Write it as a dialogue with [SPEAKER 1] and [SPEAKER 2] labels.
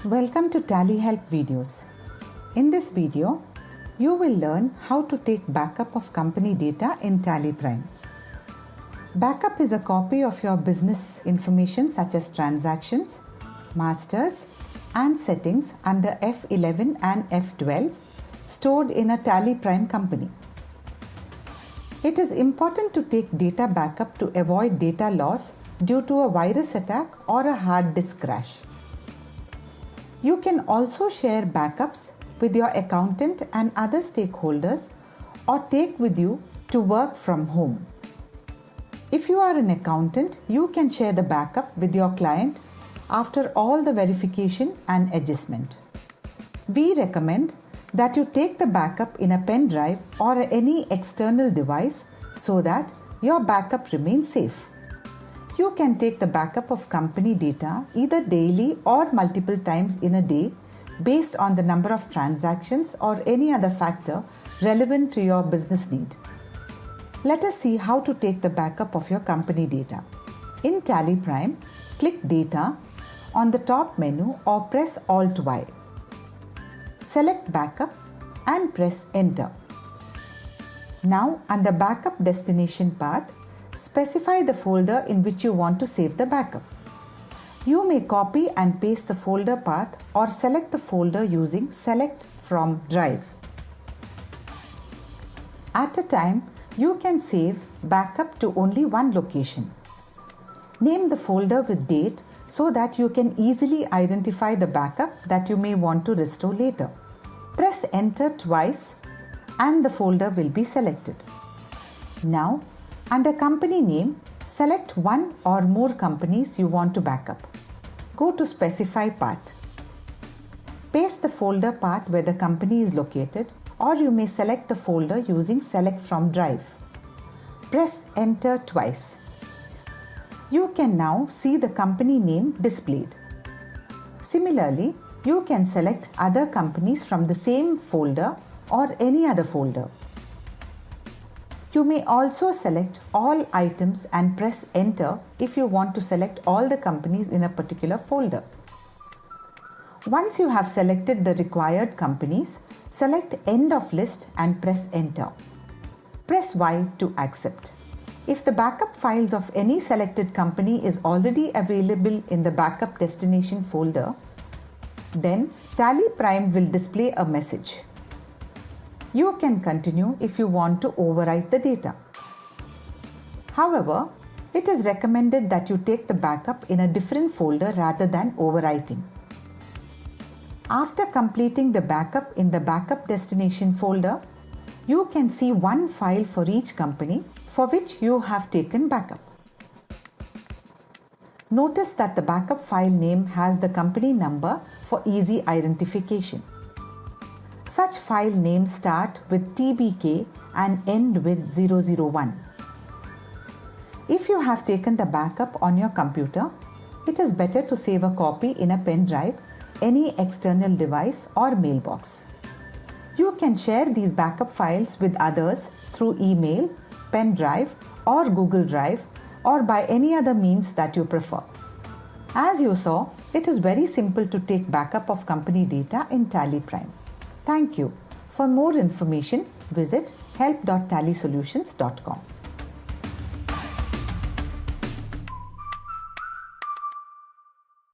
[SPEAKER 1] Welcome to Tally Help videos. In this video, you will learn how to take backup of company data in Tally Prime. Backup is a copy of your business information such as transactions, masters, and settings under F11 and F12 stored in a Tally Prime company. It is important to take data backup to avoid data loss due to a virus attack or a hard disk crash. You can also share backups with your accountant and other stakeholders or take with you to work from home. If you are an accountant, you can share the backup with your client after all the verification and adjustment. We recommend that you take the backup in a pen drive or any external device so that your backup remains safe. You can take the backup of company data either daily or multiple times in a day based on the number of transactions or any other factor relevant to your business need. Let us see how to take the backup of your company data. In Tally Prime, click Data on the top menu or press Alt-Y. Select Backup and press Enter. Now, under Backup Destination Path, specify the folder in which you want to save the backup. You may copy and paste the folder path or select the folder using Select from Drive. At a time, you can save backup to only one location. Name the folder with date so that you can easily identify the backup that you may want to restore later. Press Enter twice and the folder will be selected. Now, under company name, select one or more companies you want to backup. Go to Specify Path. Paste the folder path where the company is located, or you may select the folder using Select from Drive. Press Enter twice. You can now see the company name displayed. Similarly, you can select other companies from the same folder or any other folder. You may also select all items and press Enter if you want to select all the companies in a particular folder. Once you have selected the required companies, select End of List and press Enter. Press Y to accept. If the backup files of any selected company is already available in the backup destination folder, then Tally Prime will display a message. You can continue if you want to overwrite the data. However, it is recommended that you take the backup in a different folder rather than overwriting. After completing the backup in the backup destination folder, you can see one file for each company for which you have taken backup. Notice that the backup file name has the company number for easy identification. Such file names start with TBK and end with 001. If you have taken the backup on your computer, it is better to save a copy in a pen drive, any external device or mailbox. You can share these backup files with others through email, pen drive or Google Drive or by any other means that you prefer. As you saw, it is very simple to take backup of company data in Tally Prime. Thank you. For more information, visit help.tallysolutions.com.